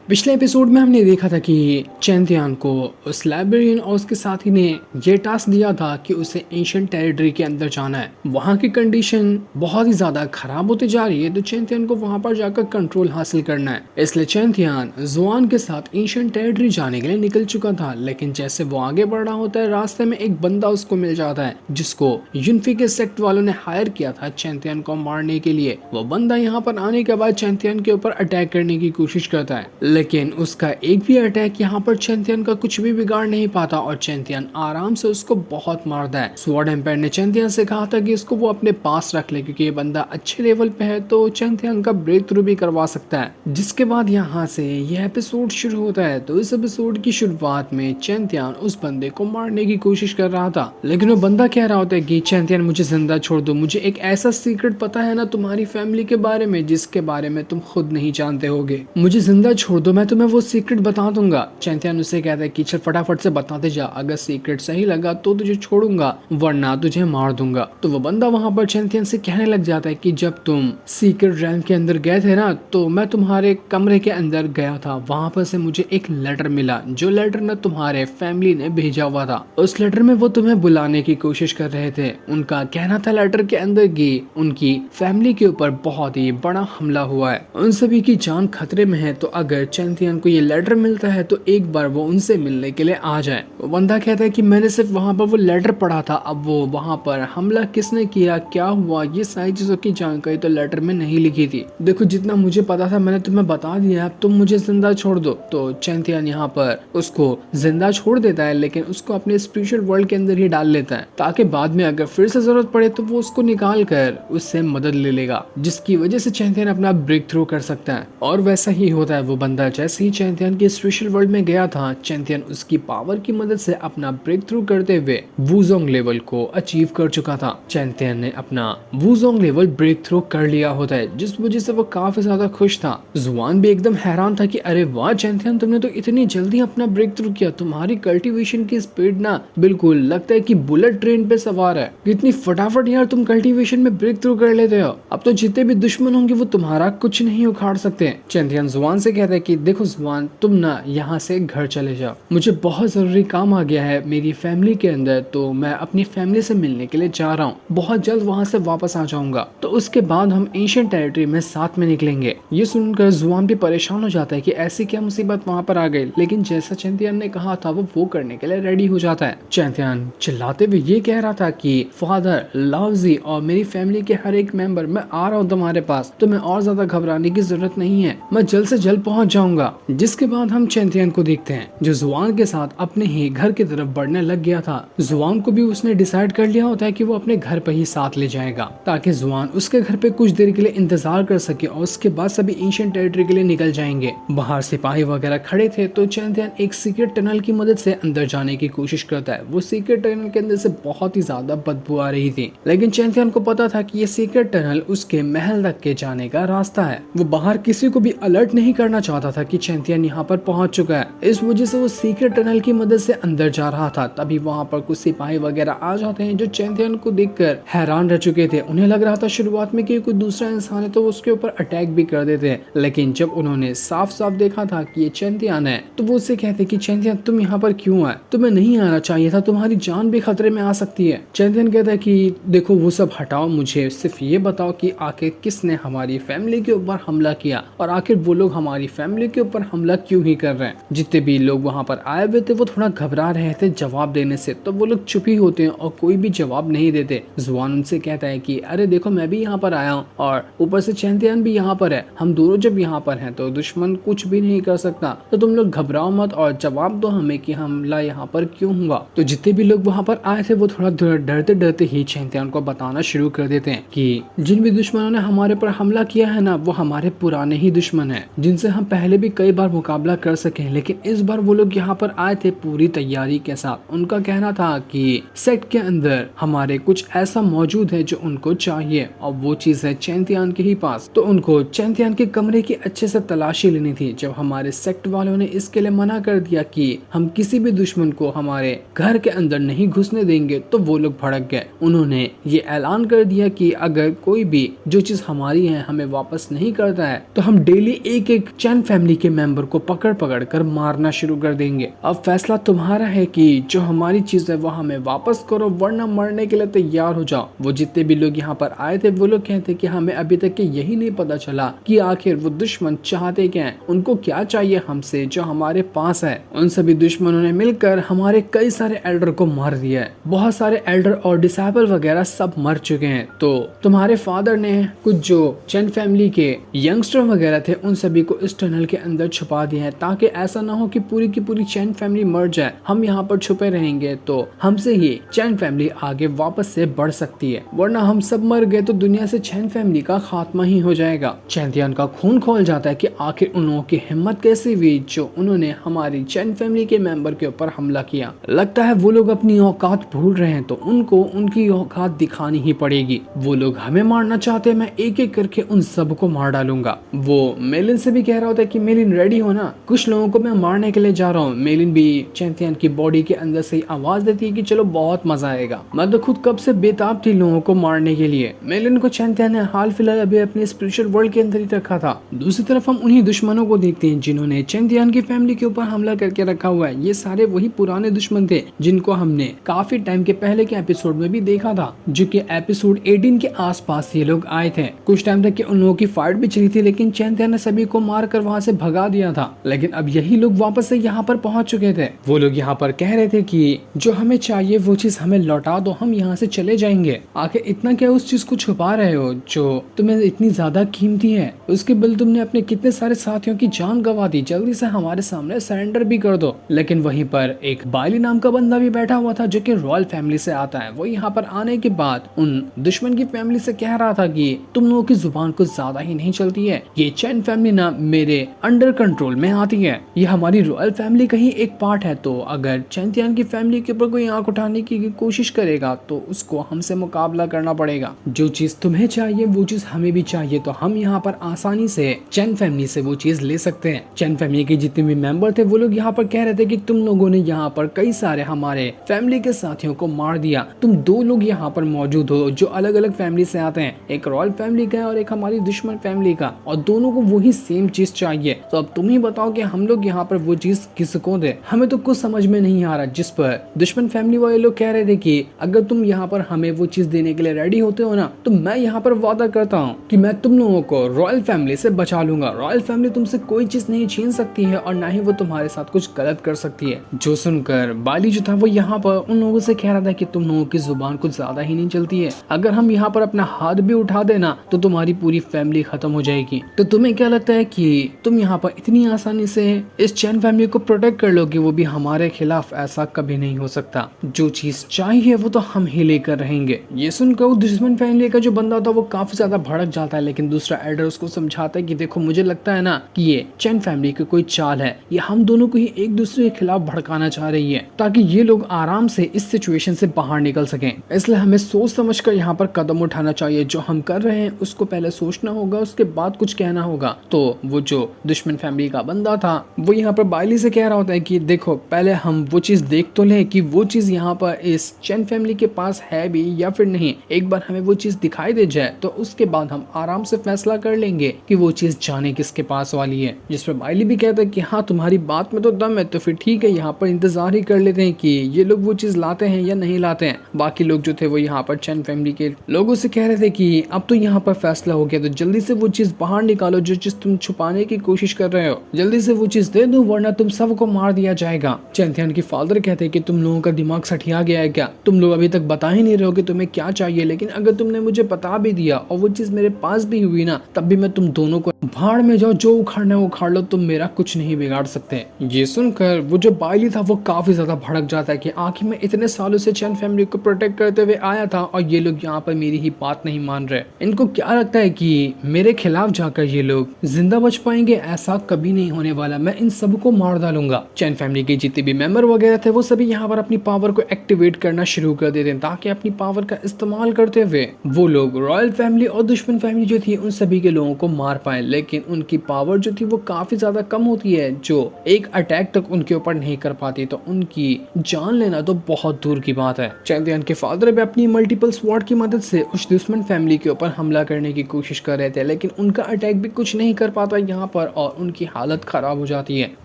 पिछले एपिसोड में हमने देखा था कि चैंतियान को उस लाइब्रेरियन और उसके साथी ने ये टास्क दिया था कि उसे एंशिएंट टेरिटरी के अंदर जाना है। वहाँ की कंडीशन बहुत ही ज्यादा खराब होती जा रही है, तो चैंतियान को वहाँ पर जाकर कंट्रोल हासिल करना है। इसलिए चैंतियान जुआन के साथ एंशिएंट टेरिटरी जाने के लिए निकल चुका था, लेकिन जैसे वो आगे बढ़ रहा होता है, रास्ते में एक बंदा उसको मिल जाता है जिसको यूनफी के सेक्ट वालों ने हायर किया था चैंतियान को मारने के लिए। वो बंदा यहाँ पर आने के बाद चैंतियान के ऊपर अटैक करने की कोशिश करता है, लेकिन उसका एक भी अटैक यहाँ पर चैंतियन का कुछ भी बिगाड़ नहीं पाता और चैंतियन आराम से उसको बहुत मारता है। स्वॉर्ड एम्पायर ने चैंतियन से कहा था कि इसको वो अपने पास रख ले, क्योंकि ये बंदा अच्छे लेवल पे है तो चैंतियन का ब्रेक थ्रू भी करवा सकता है। जिसके बाद यहाँ से यह एपिसोड शुरू होता है। तो इस एपिसोड की शुरुआत में चैंतियन उस बंदे को मारने की कोशिश कर रहा था, लेकिन वो बंदा कह रहा होता है कि चैंतियन मुझे जिंदा छोड़ दो, मुझे एक ऐसा सीक्रेट पता है ना तुम्हारी फैमिली के बारे में जिसके बारे में तुम खुद नहीं जानते होगे, मुझे जिंदा छोड़ दो, मैं तुम्हें वो सीक्रेट बता दूंगा। चैंतियन उसे कहता है कि चल फटाफट से बताते जा, अगर सीक्रेट सही लगा तो तुझे छोड़ूंगा वरना तुझे मार दूंगा। तो वो बंदा वहां पर चैंतियन से कहने लग जाता है कि जब तुम सीक्रेट रैम के अंदर गए थे ना, तो मैं तुम्हारे कमरे के अंदर गया था, वहां पर से मुझे एक लेटर मिला, जो लेटर ना तुम्हारे फैमिली ने भेजा हुआ था। उस लेटर में वो तुम्हें बुलाने की कोशिश कर रहे थे। उनका कहना था लेटर के अंदर की उनकी फैमिली के ऊपर बहुत ही बड़ा हमला हुआ है, उन सभी की जान खतरे में है, तो अगर चैंतियन को ये लेटर मिलता है तो एक बार वो उनसे मिलने के लिए आ जाए। वो बंदा कहता है कि मैंने सिर्फ वहां पर वो लेटर पढ़ा था, अब वो वहां पर हमला किसने किया, क्या हुआ, ये सारी चीजों की जानकारी तो लेटर में नहीं लिखी थी। देखो जितना मुझे पता था मैंने तुम्हें बता दिया, अब तुम मुझे जिंदा छोड़ दो। तो चैंतियन यहाँ पर उसको जिंदा छोड़ देता है, लेकिन उसको अपने स्पिरिचुअल वर्ल्ड के अंदर ही डाल लेता है, ताकि बाद में अगर फिर से जरूरत पड़े तो वो उसको निकाल कर उससे मदद ले लेगा, जिसकी वजह से चैंतियन अपना ब्रेक थ्रू कर सकता है। और वैसा ही होता है। वो बंदा जैसे ही चैंतियन के स्पिरिचुअल वर्ल्ड में गया था, चैंतियन उसकी पावर की मदद से अपना ब्रेक थ्रू करते हुए वुजोंग लेवल को अचीव कर चुका था। चैंतियन ने अपना वुजोंग लेवल ब्रेक थ्रू कर लिया होता है, जिस वजह से वो काफी ज्यादा खुश था। जुआन भी एकदम हैरान था कि अरे वाह चैंतियन, तुमने तो इतनी जल्दी अपना ब्रेक थ्रू किया, तुम्हारी कल्टीवेशन की स्पीड ना बिल्कुल लगता है कि बुलेट ट्रेन पे सवार है, इतनी फटाफट यार तुम कल्टीवेशन में ब्रेक थ्रू कर लेते हो, अब तो जितने भी दुश्मन होंगे वो तुम्हारा कुछ नहीं उखाड़ सकते। चैंतियन जुआन से कहता है कि देखो जुआन, तुम ना यहाँ से घर चले जाओ, मुझे बहुत जरूरी काम आ गया है मेरी फैमिली के अंदर, तो मैं अपनी फैमिली से मिलने के लिए जा रहा हूँ, बहुत जल्द वहाँ से वापस आ जाऊंगा, तो उसके बाद हम एंशिएंट टेरिटरी में साथ में निकलेंगे। ये सुनकर जुआन भी परेशान हो जाता है कि ऐसी क्या मुसीबत वहाँ पर आ गई, लेकिन जैसा चैंतियन ने कहा था वो करने के लिए रेडी हो जाता है। चैंतियन चिल्लाते हुए ये कह रहा था कि फादर, लाउजी और मेरी फैमिली के हर एक मेंबर, मैं आ रहा हूँ तुम्हारे पास, तुम्हें और ज्यादा घबराने की जरूरत नहीं है, मैं जल्द से जल्द पहुंच जाऊंगा। जिसके बाद हम चैंतियन को देखते हैं जो जुआन के साथ अपने ही घर की तरफ बढ़ने लग गया था। जुआन को भी उसने डिसाइड कर लिया होता है कि वो अपने घर पे ही साथ ले जाएगा, ताकि जुआन उसके घर पे कुछ देर के लिए इंतजार कर सके और उसके बाद सभी एंशिएंट टेरिटरी के लिए निकल जाएंगे। बाहर सिपाही वगैरह खड़े थे, तो चैंतियन एक सीक्रेट टनल की मदद से अंदर जाने की कोशिश करता है। वो सीक्रेट टनल के अंदर से बहुत ही ज्यादा बदबू आ रही थी, लेकिन चैंतियन को पता था कि ये सीक्रेट टनल उसके महल तक के जाने का रास्ता है। वो बाहर किसी को भी अलर्ट नहीं करना चाहता था कि चैंतियन यहाँ पर पहुंच चुका है, इस वजह से वो सीक्रेट टनल की मदद से अंदर जा रहा था। तभी वहाँ पर कुछ सिपाही वगैरह आ जाते हैं जो चैंतियन को देखकर हैरान रह चुके थे। उन्हें लग रहा था शुरुआत में कि कोई दूसरा इंसान है तो वो उसके ऊपर अटैक भी कर देते हैं, लेकिन जब उन्होंने साफ साफ देखा था कि ये चैंतियन है, तो वो उससे कहते कि चैंतियन तुम यहाँ पर क्यों आए, तुम्हें नहीं आना चाहिए था, तुम्हारी जान भी खतरे में आ सकती है। चैंतियन कहता है कि देखो वो सब हटाओ, मुझे सिर्फ ये बताओ कि आखिर किसने हमारी फैमिली के ऊपर हमला किया और आखिर वो लोग हमारी फैमिली के ऊपर हमला क्यों ही कर रहे हैं। जितने भी लोग वहाँ पर आए हुए थे वो थोड़ा घबरा रहे थे जवाब देने से, तो वो लोग चुप ही होते हैं और कोई भी जवाब नहीं देते। जुआन उनसे कहता है कि अरे देखो मैं भी यहाँ पर आया हूँ और ऊपर से चैंतियन भी यहाँ पर है, हम दोनों जब यहाँ पर हैं तो दुश्मन कुछ भी नहीं कर सकता, तो तुम लोग घबराओ मत और जवाब दो हमें कि हमला यहाँ पर क्यों हुआ। तो जितने भी लोग वहाँ पर आए थे वो थोड़ा डरते डरते ही चैंतियन को बताना शुरू कर देते हैं कि जिन भी दुश्मनों ने हमारे पर हमला किया है ना, वो हमारे पुराने ही दुश्मन है, जिनसे हम पहले भी कई बार मुकाबला कर सके, लेकिन इस बार वो लोग यहाँ पर आए थे पूरी तैयारी के साथ। उनका कहना था कि सेक्ट के अंदर हमारे कुछ ऐसा मौजूद है जो उनको चाहिए और वो चीज है चैंतियन के ही पास, तो उनको चैंतियन के कमरे की अच्छे से तलाशी लेनी थी। जब हमारे सेक्ट वालों ने इसके लिए मना कर दिया कि हम किसी भी दुश्मन को हमारे घर के अंदर नहीं घुसने देंगे, तो वो लोग भड़क गए। उन्होंने ये ऐलान कर दिया कि अगर कोई भी जो चीज हमारी है हमें वापस नहीं करता है, तो हम डेली एक एक चैन फैमिली के मेंबर को पकड़ पकड़ कर मारना शुरू कर देंगे। अब फैसला तुम्हारा है कि जो हमारी चीज है वो हमें वापस करो, वरना मरने के लिए तैयार हो जाओ। वो जितने भी लोग यहाँ पर आए थे वो लोग कहते कि हमें अभी तक यही नहीं पता चला कि आखिर वो दुश्मन चाहते क्या है, उनको क्या चाहिए हमसे जो हमारे पास है। उन सभी दुश्मनों ने मिलकर हमारे कई सारे एल्डर को मार दिया है। बहुत सारे एल्डर और डिसेबल वगैरह सब मर चुके हैं। तो तुम्हारे फादर ने कुछ जो चैन फैमिली के यंगस्टर वगैरह थे उन सभी को इस टनल के अंदर छुपा दिया है, ताकि ऐसा ना हो कि पूरी की पूरी चैन फैमिली मर जाए। हम यहाँ पर छुपे रहेंगे तो हमसे ही चैन फैमिली आगे वापस से बढ़ सकती है, वरना हम सब मर गए तो दुनिया से चैन फैमिली का खात्मा ही हो जाएगा। चैंतियन का खून खोल जाता है कि आखिर उन लोगों की हिम्मत कैसे हुई जो उन्होंने हमारी चैन फैमिली के मेंबर के ऊपर हमला किया। लगता है वो लोग अपनी औकात भूल रहे हैं, तो उनको उनकी औकात दिखानी ही पड़ेगी। वो लोग हमें मारना चाहते हैं, मैं एक एक करके उन सबको मार डालूंगा। वो मेलिन से भी कह रहा होता है कि मेलिन रेडी हो ना, कुछ लोगों को मैं मारने के लिए जा रहा हूँ। मेलिन भी चैंतियन की बॉडी के अंदर से आवाज देती है कि चलो बहुत मजा आएगा। मैं तो खुद कब से बेताब थी लोगों को मारने के लिए। मेलिन को चैंतियन ने हाल फिलहाल अभी अपने स्पिरिचुअल वर्ल्ड के अंदर ही रखा था। दूसरी तरफ हम उन्हीं दुश्मनों को देखते हैं जिन्होंने चैंतियन की फैमिली के ऊपर हमला करके रखा हुआ है। ये सारे वही पुराने दुश्मन थे जिनको हमने काफी टाइम के पहले के एपिसोड में भी देखा था, जो कि एपिसोड 18 के आसपास ये लोग आए थे। कुछ टाइम तक उन लोगों की फाइट भी चली थी, लेकिन चैंतियन ने सभी को मार कर वहाँ से भगा दिया था। लेकिन अब यही लोग वापस से यहाँ पर पहुंच चुके थे। वो लोग यहाँ पर कह रहे थे कि जो हमें चाहिए वो चीज हमें लौटा दो, हम यहाँ से चले जाएंगे। आखिर इतना क्या उस चीज को छुपा रहे हो जो तुम्हें इतनी ज्यादा कीमती है? उसके बिल तुमने अपने कितने सारे साथियों की जान गंवा दी, जल्दी से हमारे सामने सरेंडर भी कर दो। लेकिन वहीं पर एक बाली नाम का बंदा भी बैठा हुआ था जो कि रॉयल फैमिली से आता है। वो यहाँ पर आने के बाद उन दुश्मन की फैमिली से कह रहा था कि तुम लोगों की जुबान कुछ ज्यादा ही नहीं चलती है, ये चैन फैमिली ना मेरे अंडर कंट्रोल में आती है, ये हमारी रॉयल फैमिली का ही एक पार्ट है। तो अगर चैंतियन की फैमिली के ऊपर कोई आंख उठाने की कोशिश करेगा तो उसको हमसे मुकाबला करना पड़ेगा। जो चीज तुम्हें चाहिए वो चीज हमें भी चाहिए, तो हम यहाँ पर आसानी से चैन फैमिली से वो चीज ले सकते हैं। चैन फैमिली के जितने भी मेंबर थे वो लोग यहाँ पर कह रहे थे कि तुम लोगों ने यहाँ पर कई सारे हमारे फैमिली के साथियों को मार दिया, तुम दो लोग यहाँ पर मौजूद हो जो अलग अलग फैमिली से आते हैं, एक रॉयल फैमिली का और एक हमारी दुश्मन फैमिली का, और दोनों को वही सेम चीज चाहिए। तो अब तुम ही बताओ कि हम लोग यहाँ पर वो चीज किसको दे? हमें तो कुछ समझ में नहीं आ रहा। जिस पर दुश्मन फैमिली वाले लोग कह रहे थे कि अगर तुम यहाँ पर हमें वो चीज देने के लिए रेडी होते हो ना, तो मैं यहाँ पर वादा करता हूँ कि मैं तुम लोगों को रॉयल फैमिली से बचा लूंगा। रॉयल फैमिली तुमसे कोई चीज नहीं छीन सकती है और ना ही वो तुम्हारे साथ कुछ गलत कर सकती है। जो सुनकर बाली जो था वो यहाँ पर उन लोगों से कह रहा था कि तुम लोगों की जुबान कुछ ज्यादा ही नहीं चलती है, अगर हम यहाँ पर अपना हाथ भी उठा देना तो तुम्हारी पूरी फैमिली खत्म हो जाएगी। तो तुम्हें क्या लगता है कि तुम यहाँ पर इतनी आसानी से इस चैन फैमिली को प्रोटेक्ट कर लोगे? वो भी हमारे खिलाफ ऐसा कभी नहीं हो सकता। जो चीज चाहिए वो तो हम ही लेकर रहेंगे। ये सुनकर दुश्मन फैमिली का जो बंदा था वो काफी ज्यादा भड़क जाता है, लेकिन दूसरा एल्डर उसको समझाता है कि देखो मुझे लगता है ना कि ये चैन फैमिली की कोई चाल है, ये हम दोनों को ही एक दूसरे के खिलाफ भड़काना चाह रही है ताकि ये लोग आराम से इस सिचुएशन से बाहर निकल सकें। इसलिए हमें सोच समझ कर यहाँ पर कदम उठाना चाहिए। जो हम कर रहे हैं उसको पहले सोचना होगा, उसके बाद कुछ कहना होगा। तो वो जो दुश्मन फैमिली का बंदा था वो यहाँ पर बाइली से कह रहा होता है कि देखो पहले हम वो चीज देख तो लें कि वो चीज यहाँ पर इस चैन फैमिली के पास है भी या फिर नहीं। एक बार हमें वो चीज दिखाई दे जाए तो उसके बाद हम आराम से फैसला कर लेंगे कि वो चीज जाने किसके पास वाली है। जिस पर बाइली भी कहता है कि हाँ तुम्हारी बात में तो दम है, तो फिर ठीक है यहाँ पर इंतजार ही कर लेते हैं कि ये लोग वो चीज लाते हैं या नहीं लाते हैं। बाकी लोग जो थे वो यहाँ पर चैन फैमिली के लोगों से कह रहे थे कि अब तो यहाँ पर फैसला हो गया, तो जल्दी से वो चीज बाहर निकालो जो चीज तुम छुपाने की कोशिश कर रहे हो, जल्दी से वो चीज दे दो वरना तुम सबको मार दिया जाएगा। चैंतियन की फादर कहते हैं कि तुम लोगों का दिमाग सठिया गया है क्या? तुम लोग अभी तक बता ही नहीं रहे हो कि तुम्हें क्या चाहिए, लेकिन अगर तुमने मुझे बता भी दिया और वो चीज मेरे पास भी हुई ना, तब भी मैं तुम दोनों को भाड़ में जाओ, जो उखाड़ना है उखाड़ लो, तुम मेरा कुछ नहीं बिगाड़ सकते। ये सुनकर वो जो बाइली था वो काफी ज्यादा भड़क जाता है कि आखिर मैं इतने सालों से चैन फैमिली को प्रोटेक्ट करते हुए आया था और ये लोग यहाँ पर मेरी ही बात नहीं मान रहे। इनको क्या लगता है कि मेरे खिलाफ जाकर ये लोग जिंदा बच पाएंगे? ऐसा कभी नहीं होने वाला, मैं इन सबको मार डालूंगा। चैन फैमिली के जितने भी मेंबर वगैरह थे वो सभी यहाँ पर अपनी पावर को एक्टिवेट करना शुरू कर देते हैं ताकि अपनी पावर का इस्तेमाल करते हुए वो लोग रॉयल फैमिली और दुश्मन फैमिली जो थी उन सभी के लोगों को मार पाए। लेकिन उनकी पावर जो थी वो काफी ज्यादा कम होती है, जो एक अटैक तक उनके ऊपर नहीं कर पाती, तो उनकी जान लेना तो बहुत दूर की बात है। चैंतियन के फादर भी अपनी मल्टीपल स्वॉर्ड की मदद से उस दुश्मन फैमिली के ऊपर हमला करने की कोशिश कर रहे थे, लेकिन उनका अटैक भी कुछ नहीं कर पाता यहाँ पर। पर और उनकी हालत खराब हो जाती है।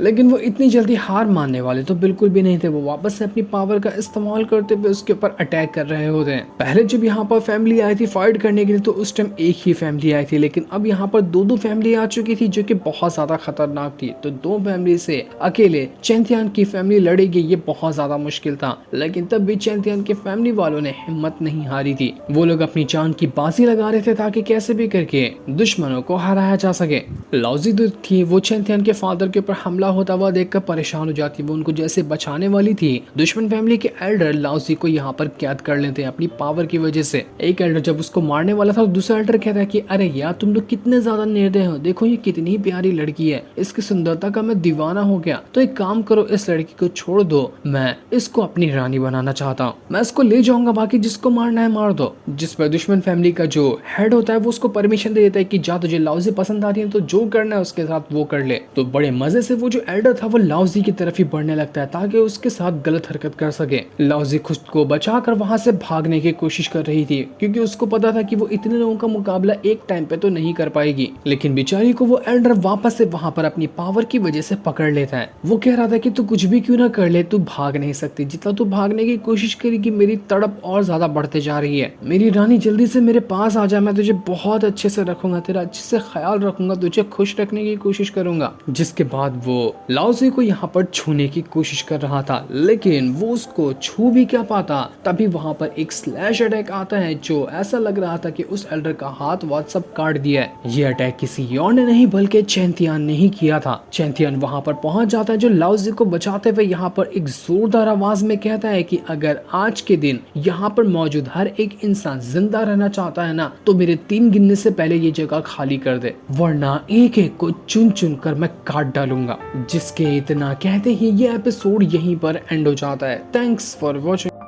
लेकिन वो इतनी जल्दी हार मानने वाले तो बिल्कुल भी नहीं थे। वो वापस से अपनी पावर का इस्तेमाल करते हुए उसके ऊपर अटैक कर रहे होते हैं। पहले जब यहाँ पर फैमिली आई थी फाइट करने के लिए तो उस टाइम एक ही फैमिली आई थी, लेकिन अब यहाँ पर दो फैमिली आ चुकी थी जो कि बहुत ज्यादा खतरनाक थी। तो दो फैमिली से अकेले चैंतियन की फैमिली लड़ेगी ये बहुत ज्यादा मुश्किल था। लेकिन तब भी चैंतियन के फैमिली वालों ने हिम्मत नहीं हारी थी। वो लोग अपनी जान की बाजी लगा रहे थे ताकि कैसे भी करके दुश्मनों को हराया जा सके। लाउजी जो थी वो चैंतियन के फादर के ऊपर हमला होता हुआ देखकर परेशान हो जाती। वो उनको जैसे बचाने वाली थी, दुश्मन फैमिली के एल्डर लाउजी को यहाँ पर कैद कर लेते हैं अपनी पावर की वजह से। एक एल्डर जब उसको मारने वाला था तो दूसरा एल्डर कहता है कि अरे यार तुम लोग कितने ज्यादा निर्दय हो, देखो ये कितनी प्यारी लड़की है, इसकी सुंदरता का मैं दीवाना हो गया। तो एक काम करो, इस लड़की को छोड़ दो, मैं इसको अपनी रानी बनाना चाहता हूँ, मैं इसको ले जाऊंगा, बाकी जिसको मारना है मार दो। जिस पर दुश्मन फैमिली का जो हेड होता है वो उसको परमिशन दे देता है कि जा तुझे लाउजी पसंद आती है तो जो करना है उसके साथ वो कर ले। तो बड़े मजे से वो जो एल्डर था वो लाउजी की तरफ ही बढ़ने लगता है ताकि उसके साथ गलत हरकत कर सके। लाउजी खुद को बचाकर वहां से भागने की कोशिश कर रही थी क्योंकि उसको पता था कि वो इतने लोगों का मुकाबला एक टाइम पे तो नहीं कर पाएगी। लेकिन बेचारी को वो एल्डर वापस से वहां पर अपनी पावर की वजह से पकड़ लेता है। वो कह रहा था कि तू कुछ भी क्यों ना कर ले, तू भाग नहीं सकती, जितना तू भागने की कोशिश करेगी मेरी तड़प और ज्यादा बढ़ते जा रही है। मेरी रानी जल्दी से मेरे पास आ जा, मैं तुझे बहुत अच्छे से रखूंगा, तेरा अच्छे से ख्याल रखूंगा, तुझे खुश रखने की कोशिश करूंगा। जिसके बाद वो लाउजी को यहाँ पर छूने की कोशिश कर रहा था, लेकिन वो उसको छू भी क्या पाता। तभी वहां पर एक स्लैश अटैक आता है जो ऐसा लग रहा था कि उस एल्डर का हाथ वाथ सब काट दिया है। ये अटैक किसी और ने नहीं बल्कि चैंतियन ने ही किया था। चैंतियन वहां पर पहुंच जाता है जो लाउजी को बचाते हुए यहाँ पर एक जोरदार आवाज में कहता है कि अगर आज के दिन यहाँ पर मौजूद हर एक इंसान जिंदा रहना चाहता है ना तो मेरे 3 गिनने से पहले ये जगह खाली कर दे, वरना एक एक को चुन चुन कर मैं काट डालूंगा। जिसके इतना कहते ही ये एपिसोड यहीं पर एंड हो जाता है। Thanks for watching.